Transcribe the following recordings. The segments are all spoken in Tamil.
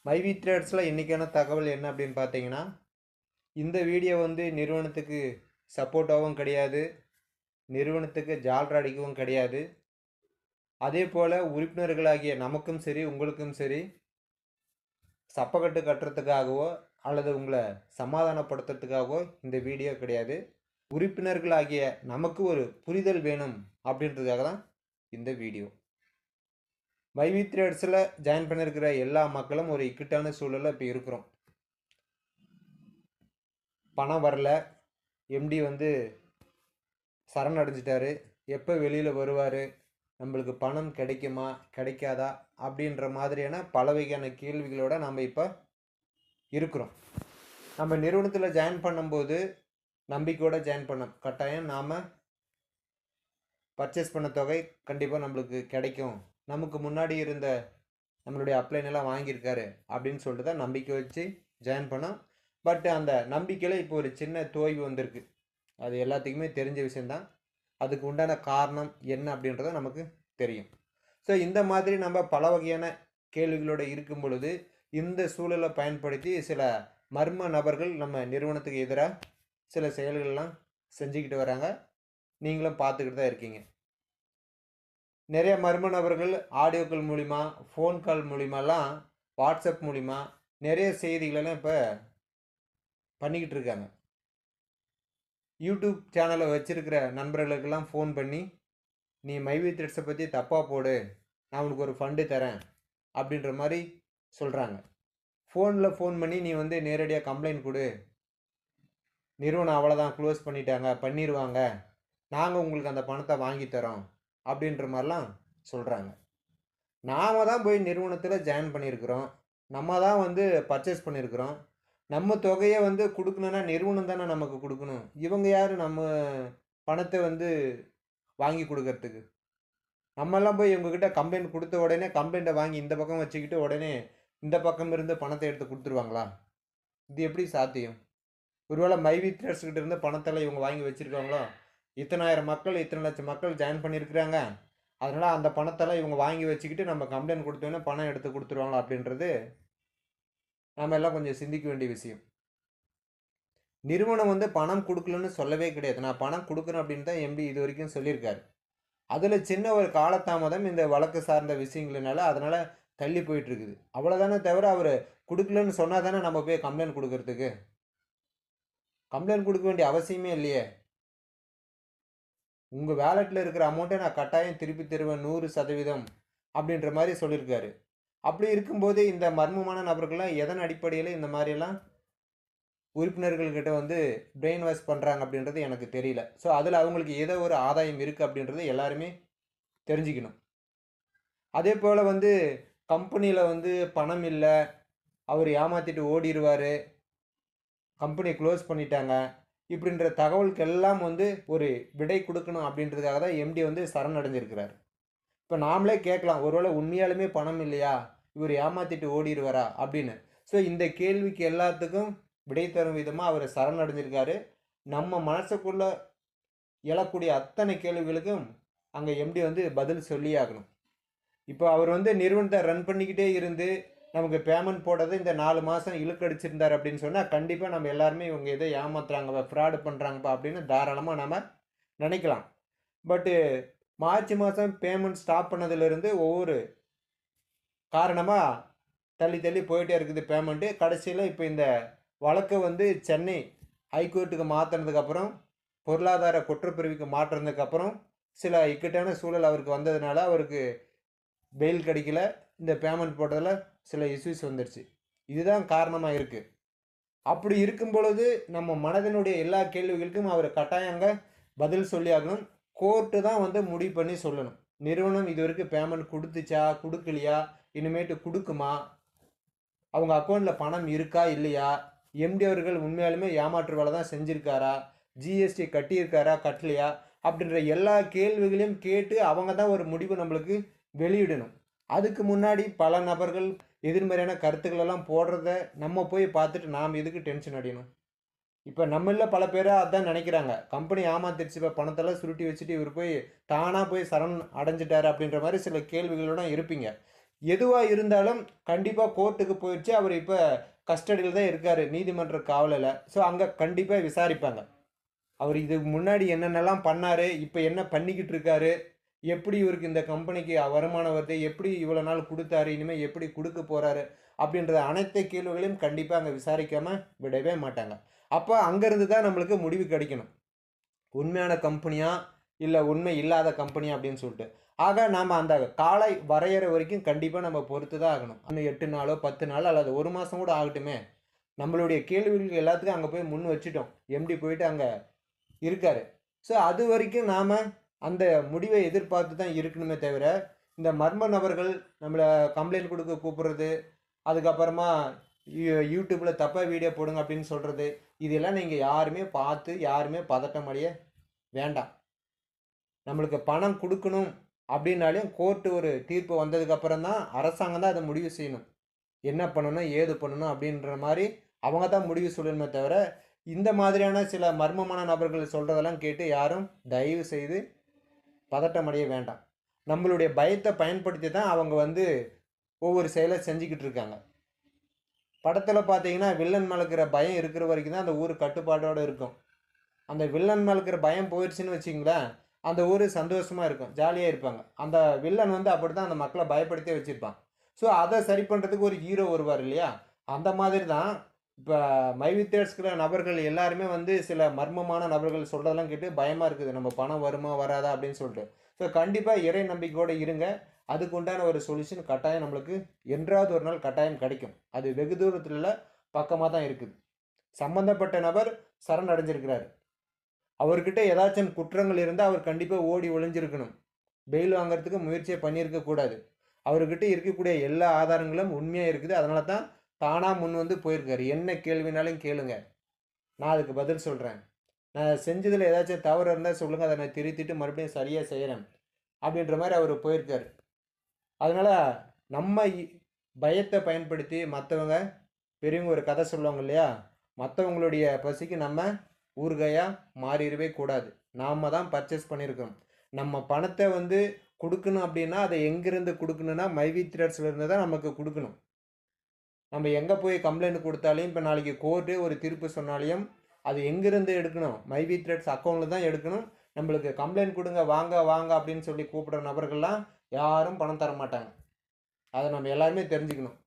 மைவி ட்ரேட்ஸில் இன்றைக்கான தகவல் என்ன அப்படின்னு பார்த்தீங்கன்னா, இந்த வீடியோ நிறுவனத்துக்கு சப்போர்ட்டாகவும் கிடையாது, நிறுவனத்துக்கு ஜால்ரா அடிக்கவும் கிடையாது. அதே போல் உறுப்பினர்களாகிய நமக்கும் சரி உங்களுக்கும் சரி சப்பக்கட்டு கட்டுறதுக்காகவோ அல்லது உங்களை சமாதானப்படுத்துறதுக்காகவோ இந்த வீடியோ கிடையாது. உறுப்பினர்களாகிய நமக்கு ஒரு புரிதல் வேணும் அப்படின்றதுக்காக தான் இந்த வீடியோ. மைவி ட்ரேட்ஸில் ஜாயின் பண்ணியிருக்கிற எல்லா மக்களும் ஒரு இக்கட்டான சூழலில் இப்போ இருக்கிறோம். பணம் வரல, எம்டி சரணடைஞ்சிட்டாரு, எப்போ வெளியில் வருவார், நம்மளுக்கு பணம் கிடைக்குமா கிடைக்காதா அப்படின்ற மாதிரியான பல வகையான கேள்விகளோடு நம்ம இப்போ இருக்கிறோம். நம்ம நிறுவனத்தில் ஜாயின் பண்ணும்போது நம்பிக்கையோடு ஜாயின் பண்ணோம். கட்டாயம் நாம் பர்ச்சேஸ் பண்ண தொகை கண்டிப்பாக நம்மளுக்கு கிடைக்கும், நமக்கு முன்னாடி இருந்த நம்மளுடைய அப்ளைனெல்லாம் வாங்கியிருக்காரு அப்படின்னு சொல்லிட்டு தான் நம்பிக்கை வச்சு ஜாயின் பண்ணோம். பட் அந்த நம்பிக்கையில் இப்போ ஒரு சின்ன தோய்வு வந்திருக்கு. அது எல்லாத்துக்குமே தெரிஞ்ச விஷயந்தான். அதுக்கு உண்டான காரணம் என்ன அப்படின்றத நமக்கு தெரியும். ஸோ இந்த மாதிரி நம்ம பல வகையான கேள்விகளோடு இருக்கும் பொழுது இந்த சூழலை பயன்படுத்தி சில மர்ம நபர்கள் நம்ம நிறுவனத்துக்கு எதிராக சில செயல்கள்லாம் செஞ்சுக்கிட்டு வராங்க. நீங்களும் பார்த்துக்கிட்டு தான் இருக்கீங்க. நிறைய மர்ம நபர்கள் ஆடியோக்கள் மூலிமா, ஃபோன் கால் மூலிமாலாம், வாட்ஸ்அப் மூலிமா நிறைய செய்திகளெல்லாம் இப்போ பண்ணிக்கிட்டு இருக்காங்க. யூடியூப் சேனலை வச்சுருக்கிற நண்பர்களுக்கெல்லாம் ஃபோன் பண்ணி, நீ மைவி த்ரெட்ஸை பற்றி தப்பாக போடு, நான் உனக்கு ஒரு ஃபண்டு தரேன் அப்படின்ற மாதிரி சொல்கிறாங்க. ஃபோன் பண்ணி நீ நேரடியாக கம்ப்ளைண்ட் கொடு, நிறுவனம் அவ்வளோதான் க்ளோஸ் பண்ணிட்டாங்க, பண்ணிடுவாங்க, நாங்கள் உங்களுக்கு அந்த பணத்தை வாங்கி தரோம் அப்படின்ற மாதிரிலாம் சொல்கிறாங்க. நாம் தான் போய் நிறுவனத்தில் ஜாயின் பண்ணியிருக்கிறோம், நம்ம தான் பர்ச்சேஸ் பண்ணியிருக்கிறோம். நம்ம தொகையை கொடுக்கணுன்னா நிறுவனம் தானே நமக்கு கொடுக்கணும். இவங்க யார் நம்ம பணத்தை வாங்கி கொடுக்கறதுக்கு? நம்மெல்லாம் போய் இவங்ககிட்ட கம்ப்ளைண்ட் கொடுத்த உடனே கம்ப்ளைண்ட்டை வாங்கி இந்த பக்கம் வச்சுக்கிட்டு உடனே இந்த பக்கம் இருந்து பணத்தை எடுத்து கொடுத்துருவாங்களா? இது எப்படி சாத்தியம்? ஒருவேளை மைவி த்ரெட்ஸ்கிட்ட இருந்து பணத்தெல்லாம் இவங்க வாங்கி வச்சுருக்காங்களோ? இத்தனாயிரம் மக்கள், இத்தனை லட்சம் மக்கள் ஜாயின் பண்ணியிருக்கிறாங்க, அதனால் அந்த பணத்தெல்லாம் இவங்க வாங்கி வச்சுக்கிட்டு நம்ம கம்ப்ளைண்ட் கொடுத்தோன்னே பணம் எடுத்து கொடுத்துருவாங்களா அப்படின்றது நம்ம எல்லாம் கொஞ்சம் சிந்திக்க வேண்டிய விஷயம். நிறுவனம் பணம் கொடுக்கலன்னு சொல்லவே கிடையாது. நான் பணம் கொடுக்குறேன் அப்படின்னு தான் எம்டி இது வரைக்கும் சொல்லியிருக்காரு. அதில் சின்ன ஒரு காலதாமதம் இந்த வழக்கு சார்ந்த விஷயங்களினால அதனால் தள்ளி போயிட்டுருக்குது. அவ்வளோதானே தவிர அவர் கொடுக்கலன்னு சொன்னால் தானே நம்ம போய் கம்ப்ளைண்ட் கொடுக்கறதுக்கு. கம்ப்ளைண்ட் கொடுக்க வேண்டிய அவசியமே இல்லையே. உங்கள் வேலெட்டில் இருக்கிற அமௌண்ட்டை நான் கட்டாயம் திருப்பி தருவேன் 100% அப்படின்ற மாதிரி சொல்லியிருக்காரு. அப்படி இருக்கும்போது இந்த மர்மமான நபர்கள்லாம் எதன் அடிப்படையில் இந்த மாதிரியெல்லாம் உறுப்பினர்கள்கிட்ட பிரெயின் வாஷ் பண்ணுறாங்க அப்படின்றது எனக்கு தெரியல. ஸோ அதில் அவங்களுக்கு ஏதோ ஒரு ஆதாயம் இருக்குது அப்படின்றது எல்லாருமே தெரிஞ்சுக்கணும். அதே போல் கம்பெனியில் பணம் இல்லை, அவர் ஏமாற்றிட்டு ஓடிடுவார், கம்பெனி க்ளோஸ் பண்ணிட்டாங்க, இப்படின்ற தகவலுக்கு எல்லாம் ஒரு விடை கொடுக்கணும் அப்படின்றதுக்காக தான் எம்டி சரணடைஞ்சிருக்கிறார். இப்போ நாமளே கேட்கலாம், ஒருவேளை உண்மையாலுமே பணம் இல்லையா, இவர் ஏமாற்றிட்டு ஓடிடுவாரா அப்படின்னு. ஸோ இந்த கேள்விக்கு எல்லாத்துக்கும் விடை தரும் விதமாக அவர் சரணடைஞ்சிருக்காரு. நம்ம மனசுக்குள்ளே எழக்கூடிய அத்தனை கேள்விகளுக்கும் அங்கே எம்டி பதில் சொல்லி ஆகணும். இப்போ அவர் நிறுவனத்தை ரன் பண்ணிக்கிட்டே இருந்து நமக்கு பேமெண்ட் போடுறது இந்த 4 மாதம் இழுக்கடிச்சிருந்தார் அப்படின்னு சொன்னால் கண்டிப்பாக நம்ம எல்லாருமே இவங்க எதோ ஏமாத்துறாங்கப்பா, ஃப்ராடு பண்ணுறாங்கப்பா அப்படின்னு தாராளமாக நம்ம நினைக்கலாம். பட்டு மார்ச் மாதம் பேமெண்ட் ஸ்டாப் பண்ணதுலேருந்து ஒவ்வொரு காரணமாக தள்ளி தள்ளி போயிட்டே இருக்குது பேமெண்ட்டு. கடைசியில் இப்போ இந்த வழக்கை சென்னை ஹைகோர்ட்டுக்கு மாற்றினதுக்கப்புறம், பொருளாதார குற்றப்பிரிவுக்கு மாற்றினதுக்கப்புறம் சில இக்கட்டான சூழல் அவருக்கு வந்ததுனால அவருக்கு பெயில் கிடைக்கல. இந்த பேமெண்ட் போட்டதில் சில இஷ்யூஸ் வந்துடுச்சு. இதுதான் காரணமாக இருக்குது. அப்படி இருக்கும் பொழுது நம்ம மனதினுடைய எல்லா கேள்விகளுக்கும் அவர் கட்டாயங்க பதில் சொல்லி ஆகணும். கோர்ட்டு தான் முடிவு பண்ணி சொல்லணும். நிறுவனம் இது வரைக்கும் பேமெண்ட் கொடுத்துச்சா கொடுக்கலையா, இனிமேட்டு கொடுக்குமா, அவங்க அக்கௌண்ட்டில் பணம் இருக்கா இல்லையா, எம்டி அவர்கள் உண்மையாலுமே ஏமாற்று வேலை தான் செஞ்சுருக்காரா, ஜிஎஸ்டி கட்டியிருக்காரா கட்டலையா அப்படின்ற எல்லா கேள்விகளையும் கேட்டு அவங்க தான் ஒரு முடிவு நம்மளுக்கு வெளியிடணும். அதுக்கு முன்னாடி பல நபர்கள் எதிர்மறையான கருத்துக்களெல்லாம் போடுறத நம்ம போய் பார்த்துட்டு நாம் எதுக்கு டென்ஷன் அடையணும்? இப்போ நம்மள பல பேராக அதான் நினைக்கிறாங்க, கம்பெனி ஏமாத்திடுச்சு, இப்போ பணத்தெல்லாம் சுருட்டி வச்சுட்டு இவர் போய் தானாக போய் சரண் அடைஞ்சிட்டாரு அப்படின்ற மாதிரி சில கேள்விகளோட இருப்பீங்க. எதுவாக இருந்தாலும் கண்டிப்பாக கோர்ட்டுக்கு போயிடுச்சு. அவர் இப்போ கஸ்டடியில் தான் இருக்கார், நீதிமன்ற காவலில். ஸோ அங்கே கண்டிப்பாக விசாரிப்பாங்க. அவர் இதுக்கு முன்னாடி என்னென்னலாம் பண்ணார், இப்போ என்ன பண்ணிக்கிட்டு இருக்காரு, எப்படி இவருக்கு இந்த கம்பெனிக்கு வருமானம் வருது, எப்படி இவ்வளோ நாள் கொடுத்தாரு, இனிமேல் எப்படி கொடுக்க போகிறாரு அப்படின்ற அனைத்து கேள்விகளையும் கண்டிப்பாக அங்கே விசாரிக்காமல் விடவே மாட்டாங்க. அப்போ அங்கேருந்து தான் நம்மளுக்கு முடிவு கிடைக்கணும், உண்மையான கம்பெனியா இல்லை உண்மை இல்லாத கம்பெனியா அப்படின்னு சொல்லிட்டு. ஆக நாம் அந்த காலை வரையறை வரைக்கும் கண்டிப்பாக நம்ம பொறுத்து தான் ஆகணும். இன்னும் 8 நாளோ 10 நாளோ அல்லது 1 மாதம் கூட ஆகட்டுமே, நம்மளுடைய கேள்விகளுக்கு எல்லாத்துக்கும் அங்கே போய் முன் வச்சுட்டோம். எம்டி போயிட்டு அங்கே இருக்காரு. ஸோ அது வரைக்கும் நாம் அந்த முடிவை எதிர்பார்த்து தான் இருக்கணுமே தவிர, இந்த மர்ம நபர்கள் நம்மளை கம்ப்ளைண்ட் கொடுக்க கூப்பிட்றது, அதுக்கப்புறமா யூடியூப்பில் தப்பாக வீடியோ போடுங்க அப்படின்னு சொல்கிறது, இதெல்லாம் நீங்கள் யாருமே பார்த்து யாருமே பதட்டம் அடைய வேண்டாம். நம்மளுக்கு பணம் கொடுக்கணும் அப்படின்னாலையும் கோர்ட்டு ஒரு தீர்ப்பு வந்ததுக்கப்புறம் தான் அரசாங்கம் தான் அதை முடிவு செய்யணும். என்ன பண்ணணும் ஏது பண்ணணும் அப்படின்ற மாதிரி அவங்க தான் முடிவு சொல்லணுமே தவிர, இந்த மாதிரியான சில மர்மமான நபர்கள் சொல்கிறதெல்லாம் கேட்டு யாரும் தயவு செய்து பதட்டம் அடைய வேண்டாம். நம்மளுடைய பயத்தை பயன்படுத்தி தான் அவங்க ஒவ்வொரு செயலை செஞ்சுக்கிட்டு இருக்காங்க. படத்தில் பார்த்தீங்கன்னா வில்லன் மேலே இருக்கிற பயம் இருக்கிற வரைக்கும் தான் அந்த ஊர் கட்டுப்பாட்டோடு இருக்கும். அந்த வில்லன் மேலே இருக்கிற பயம் போயிடுச்சுன்னு வச்சிங்களேன், அந்த ஊர் சந்தோஷமாக இருக்கும், ஜாலியாக இருப்பாங்க. அந்த வில்லன் அப்படி தான் அந்த மக்களை பயப்படுத்தி வச்சுருப்பான். ஸோ அதை சரி பண்ணுறதுக்கு ஒரு ஹீரோ வருவார் இல்லையா, அந்த மாதிரி தான் இப்போ மைவித்தேட்ஸ்கிற நபர்கள் எல்லாருமே சில மர்மமான நபர்கள் சொல்கிறதெல்லாம் கேட்டு பயமாக இருக்குது, நம்ம பணம் வருமா வராதா அப்படின்னு சொல்லிட்டு. ஸோ கண்டிப்பாக இறை நம்பிக்கையோடு இருங்க. அதுக்கு உண்டான ஒரு சொல்யூஷன் கட்டாயம் நம்மளுக்கு என்றாவது ஒரு நாள் கட்டாயம் கிடைக்கும். அது வெகு தூரத்தில் இல்லை, பக்கமாக தான் இருக்குது. சம்பந்தப்பட்ட நபர் சரணடைஞ்சிருக்கிறாரு. அவர்கிட்ட ஏதாச்சும் குற்றங்கள் இருந்தால் அவர் கண்டிப்பாக ஓடி ஒளிஞ்சிருக்கணும். பெயில் வாங்கிறதுக்கு முயற்சியை பண்ணியிருக்க கூடாது. அவர்கிட்ட இருக்கக்கூடிய எல்லா ஆதாரங்களும் உண்மையாக இருக்குது. அதனால தான் தானாக முன் போயிருக்காரு. என்ன கேள்வினாலும் கேளுங்க, நான் அதுக்கு பதில் சொல்கிறேன். நான் செஞ்சதில் ஏதாச்சும் தவறு இருந்தால் சொல்லுங்கள், அதை நான் திருத்திட்டு மறுபடியும் சரியாக செய்கிறேன் அப்படின்ற மாதிரி அவர் போயிருக்கார். அதனால் நம்ம பயத்தை பயன்படுத்தி மற்றவங்க பெரியவங்க ஒரு கதை சொல்லுவாங்க இல்லையா, மற்றவங்களுடைய பசிக்கு நம்ம ஊறுகாயாக மாறிடவே கூடாது. நாம் தான் பர்ச்சேஸ் பண்ணியிருக்கோம். நம்ம பணத்தை கொடுக்கணும் அப்படின்னா அதை எங்கேருந்து கொடுக்கணுன்னா மைவி த்ரெட்ஸ்லேருந்து தான் நமக்கு கொடுக்கணும். நம்ம எங்கே போய் கம்ப்ளைண்ட் கொடுத்தாலையும், இப்போ நாளைக்கு கோர்ட்டு ஒரு தீர்ப்பு சொன்னாலையும் அது எங்கேருந்து எடுக்கணும், மைவி த்ரெட்ஸ் அக்கௌண்ட்டில் தான் எடுக்கணும். நம்மளுக்கு கம்ப்ளைண்ட் கொடுங்க வாங்க வாங்க அப்படின்னு சொல்லி கூப்பிட்ற நபர்கள்லாம் யாரும் பணம் தர மாட்டாங்க. அதை நம்ம எல்லாருமே தெரிஞ்சுக்கணும்.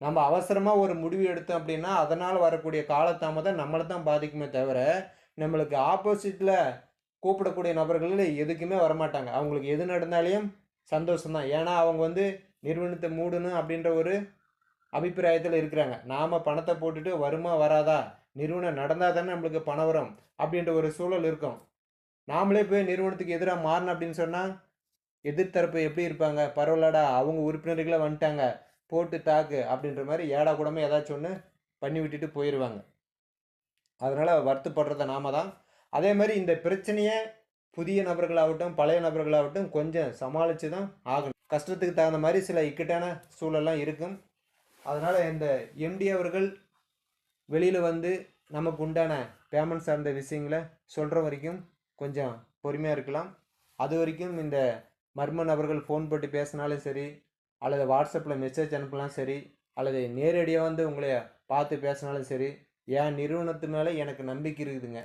நம்ம அவசரமாக ஒரு முடிவு எடுத்தோம் அப்படின்னா அதனால் வரக்கூடிய காலதாமதம் நம்மளை தான் பாதிக்குமே தவிர, நம்மளுக்கு ஆப்போசிட்டில் கூப்பிடக்கூடிய நபர்கள் எதுக்குமே வரமாட்டாங்க. அவங்களுக்கு எது நடந்தாலையும் சந்தோஷம்தான். ஏன்னா அவங்க நிறுவனத்தை மூடணும் அப்படின்ற ஒரு அபிப்பிராயத்தில் இருக்கிறாங்க. நாம் பணத்தை போட்டுட்டு வருமா வராதா, நிறுவனம் நடந்தால் தானே நம்மளுக்கு பணம் வரும் அப்படின்ற ஒரு சூழல் இருக்கும். நாமளே போய் நிறுவனத்துக்கு எதிராக மாறணும் அப்படின்னு சொன்னால் எதிர்த்தரப்பு எப்படி இருப்பாங்க, பரவாயில்லடா அவங்க உறுப்பினர்களை வந்துட்டாங்க போட்டு தாக்கு அப்படின்ற மாதிரி ஏடா கூடமே ஏதாச்சும் ஒன்று பண்ணி விட்டுட்டு போயிடுவாங்க. அதனால் வருத்தப்படுறத நாம தான். அதே மாதிரி இந்த பிரச்சனையை புதிய நபர்களாகட்டும் பழைய நபர்களாகட்டும் கொஞ்சம் சமாளித்து தான் ஆகணும். கஷ்டத்துக்கு தகுந்த மாதிரி சில இக்கட்டான சூழல்லாம் இருக்கும். அதனால் இந்த எம்டி அவர்கள் வெளியில் நமக்கு உண்டான பேமெண்ட் சார்ந்த விஷயங்களை சொல்கிற வரைக்கும் கொஞ்சம் பொறுமையாக இருக்கலாம். அது வரைக்கும் இந்த மர்ம நபர்கள் ஃபோன் போட்டு பேசினாலும் சரி, அல்லது வாட்ஸ்அப்பில் மெசேஜ் அனுப்பலாம் சரி, அல்லது நேரடியாக உங்களை பார்த்து பேசினாலும் சரி, என் நிறுவனத்து மேலே எனக்கு நம்பிக்கை இருக்குதுங்க,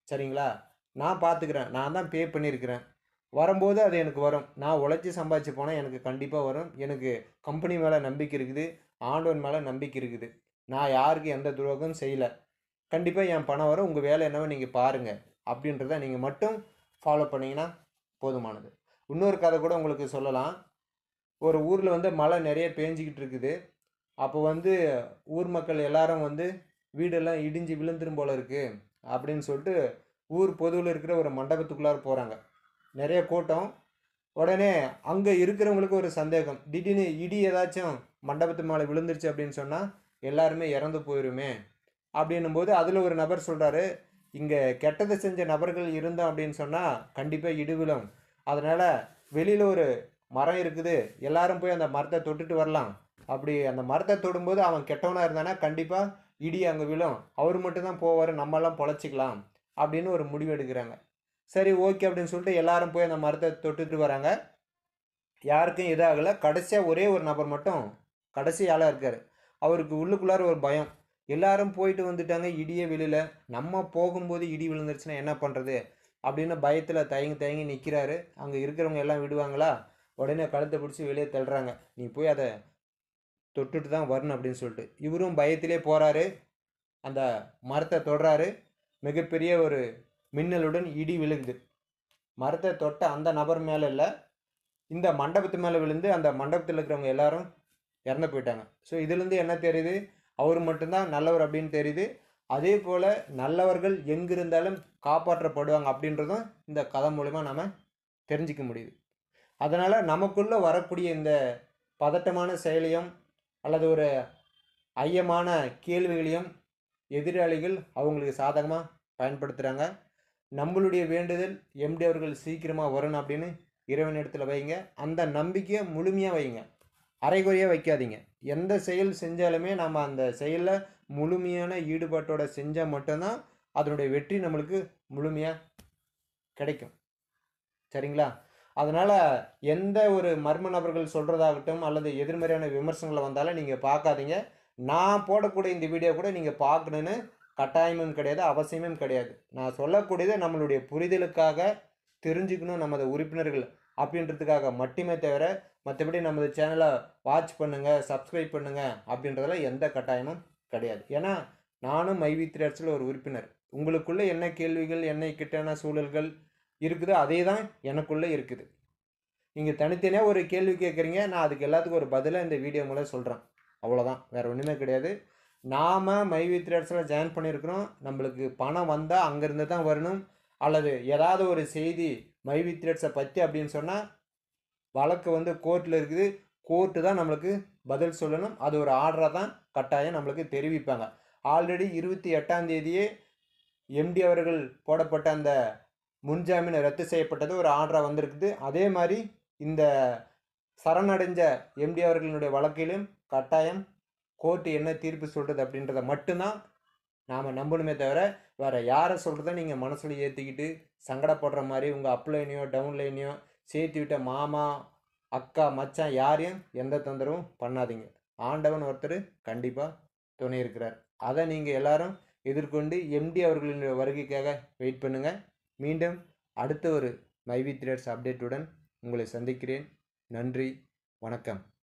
சரிங்களா, நான் பார்த்துக்கிறேன், நான் தான் பே பண்ணியிருக்கிறேன், வரும்போது அது எனக்கு வரும், நான் உழைச்சி சம்பாதிச்சு போனால் எனக்கு கண்டிப்பாக வரும், எனக்கு கம்பெனி மேலே நம்பிக்கை இருக்குது, ஆண்டவன் மேலே நம்பிக்கை இருக்குது, நான் யாருக்கு எந்த துரோகமும் செய்யலை, கண்டிப்பாக என் பணம் வரும், உங்கள் வேலை என்னவோ நீங்கள் பாருங்கள் அப்படின்றத நீங்கள் மட்டும் ஃபாலோ பண்ணிங்கன்னா போதுமானது. இன்னொரு கதை கூட உங்களுக்கு சொல்லலாம். ஒரு ஊரில் மழை நிறைய பேஞ்சிக்கிட்டு இருக்குது. அப்போ ஊர் மக்கள் எல்லாரும் வீடெல்லாம் இடிஞ்சு விழுந்துரும் போல இருக்குது அப்படின்னு சொல்லிட்டு ஊர் பொதுவில் இருக்கிற ஒரு மண்டபத்துக்குள்ளார போகிறாங்க. நிறைய கூட்டம். உடனே அங்கே இருக்கிறவங்களுக்கு ஒரு சந்தேகம், திடீர்னு இடி ஏதாச்சும் மண்டபத்து மேலே விழுந்துருச்சு அப்படின்னு சொன்னால் எல்லாருமே இறந்து போயிருமே அப்படின்னும் போது அதில் ஒரு நபர் சொல்கிறாரு, இங்கே கெட்டதை செஞ்ச நபர்கள் இருந்தோம் அப்படின்னு சொன்னால் கண்டிப்பாக இடி விழும், அதனால் வெளியில் ஒரு மரம் இருக்குது, எல்லாரும் போய் அந்த மரத்தை தொட்டுட்டு வரலாம், அப்படி அந்த மரத்தை தொடும்போது அவன் கெட்டவனாக இருந்தானா கண்டிப்பாக இடி அங்கே விழும், அவர் மட்டும்தான் போவார், நம்மெல்லாம் பொழைச்சிக்கலாம் அப்படின்னு ஒரு முடிவு எடுக்கிறாங்க. சரி ஓகே அப்படின்னு சொல்லிட்டு எல்லாரும் போய் அந்த மரத்தை தொட்டுட்டு வராங்க. யாருக்கும் இதாகலை. கடைசியாக ஒரே ஒரு நபர் மட்டும் கடைசி ஆளாக இருக்கார். அவருக்கு உள்ளுக்குள்ளார ஒரு பயம். எல்லாரும் போயிட்டு வந்துட்டாங்க, இடியே விழல, நம்ம போகும்போது இடி விழுந்துருச்சுன்னா என்ன பண்ணுறது அப்படின்னு பயத்தில் தயங்கி தயங்கி நிற்கிறாரு. அங்கே இருக்கிறவங்க எல்லாம் விடுவாங்களா? உடனே கழுத்தை பிடிச்சி வெளியே தள்ளுறாங்க. நீ போய் அதை தொட்டுட்டு தான் வரணும் அப்படின்னு சொல்லிட்டு இவரும் பயத்திலே போகிறாரு. அந்த மரத்தை தொடுறாரு. மிகப்பெரிய ஒரு மின்னலுடன் இடி விழுகுது. மரத்தை தொட்ட அந்த நபர் மேலே இல்லை, இந்த மண்டபத்து மேலே விழுந்து அந்த மண்டபத்தில் இருக்கிறவங்க எல்லாரும் இறந்து போயிட்டாங்க. ஸோ இதுலேருந்து என்ன தெரியுது? அவர் மட்டும்தான் நல்லவர் அப்படின்னு தெரியுது. அதே போல் நல்லவர்கள் எங்கிருந்தாலும் காப்பாற்றப்படுவாங்க அப்படின்றதும் இந்த கதை மூலிமா நம்ம தெரிஞ்சிக்க முடியுது. அதனால் நமக்குள்ளே வரக்கூடிய இந்த பதட்டமான செயலையும் அல்லது ஒரு ஐயமான கேள்விகளையும் எதிராளிகள் அவங்களுக்கு சாதகமாக பயன்படுத்துகிறாங்க. நம்மளுடைய வேண்டுதல் எம்டி அவர்கள் சீக்கிரமாக வரணும் அப்படின்னு இறைவனிடத்தில் வைங்க. அந்த நம்பிக்கையை முழுமையாக வைங்க, அரைகுறையாக வைக்காதீங்க. எந்த செயல் செஞ்சாலுமே நம்ம அந்த செயலில் முழுமையான ஈடுபாட்டோட செஞ்சால் மட்டும்தான் அதனுடைய வெற்றி நம்மளுக்கு முழுமையாக கிடைக்கும். சரிங்களா? அதனால் எந்த ஒரு மர்ம நபர்கள் சொல்கிறதாகட்டும் அல்லது எதிர்மறையான விமர்சனங்களை வந்தாலும் நீங்கள் பார்க்காதீங்க. நான் போடக்கூடிய இந்த வீடியோ கூட நீங்கள் பார்க்கணுன்னு கட்டாயமும் கிடையாது, அவசியமும் கிடையாது. நான் சொல்லக்கூடியது நம்மளுடைய புரிதலுக்காக, தெரிஞ்சுக்கணும் நமது உறுப்பினர்கள் அப்படின்றதுக்காக மட்டுமே தவிர, மற்றபடி நமது சேனலை வாட்ச் பண்ணுங்கள், சப்ஸ்கிரைப் பண்ணுங்கள் அப்படின்றதெல்லாம் எந்த கட்டாயமும் கிடையாது. ஏன்னா நானும் மைவி த்ரெட்ஸில் ஒரு உறுப்பினர். உங்களுக்குள்ளே என்ன கேள்விகள், என்ன கிட்டான சூழல்கள் இருக்குதோ அதே தான் எனக்குள்ளே இருக்குது. நீங்கள் தனித்தனியாக ஒரு கேள்வி கேட்குறீங்க, நான் அதுக்கு எல்லாத்துக்கும் ஒரு பதிலாக இந்த வீடியோ மூலம் சொல்கிறேன். அவ்வளோதான், வேறு ஒன்றுமே கிடையாது. நாம் மைவி த்ரெட்ஸில் ஜாயின் பண்ணியிருக்கிறோம். நம்மளுக்கு பணம் வந்தால் அங்கேருந்து தான் வரணும். அல்லது ஏதாவது ஒரு செய்தி மைவி த்ரெட்ஸை பற்றி அப்படின்னு சொன்னால் வழக்கு வந்து கோர்ட்டில் இருக்குது. கோர்ட்டு தான் நம்மளுக்கு பதில் சொல்லணும். அது ஒரு ஆர்டராக தான் கட்டாயம் நம்மளுக்கு தெரிவிப்பாங்க. ஆல்ரெடி 28ஆம் தேதியே எம்டி அவர்கள் போடப்பட்ட அந்த முன்ஜாமீன் ரத்து செய்யப்பட்டது ஒரு ஆர்டராக வந்திருக்குது. அதே மாதிரி இந்த சரணடைஞ்ச எம்டி அவர்களுடைய வழக்கிலும் கட்டாயம் கோர்ட்டு என்ன தீர்ப்பு சொல்கிறது அப்படின்றத மட்டும்தான் நாம் நம்பணுமே தவிர வேறு யாரை சொல்கிறத நீங்கள் மனசில் ஏற்றிக்கிட்டு சங்கடப்படுற மாதிரி உங்கள் அப்லைனையோ டவுன்லைனையோ சேர்த்து விட்ட மாமா அக்கா மச்சான் யாரையும் எந்த தொந்தரவும் பண்ணாதீங்க. ஆண்டவன் ஒருத்தர் கண்டிப்பாக துணை இருக்கிறார். அதை நீங்கள் எல்லாரும் எதிர்கொண்டு எம்டி அவர்களின் வருகைக்காக வெயிட் பண்ணுங்கள். மீண்டும் அடுத்த ஒரு மைவி த்ரெட்ஸ் அப்டேட்டுடன் உங்களை சந்திக்கிறேன். நன்றி, வணக்கம்.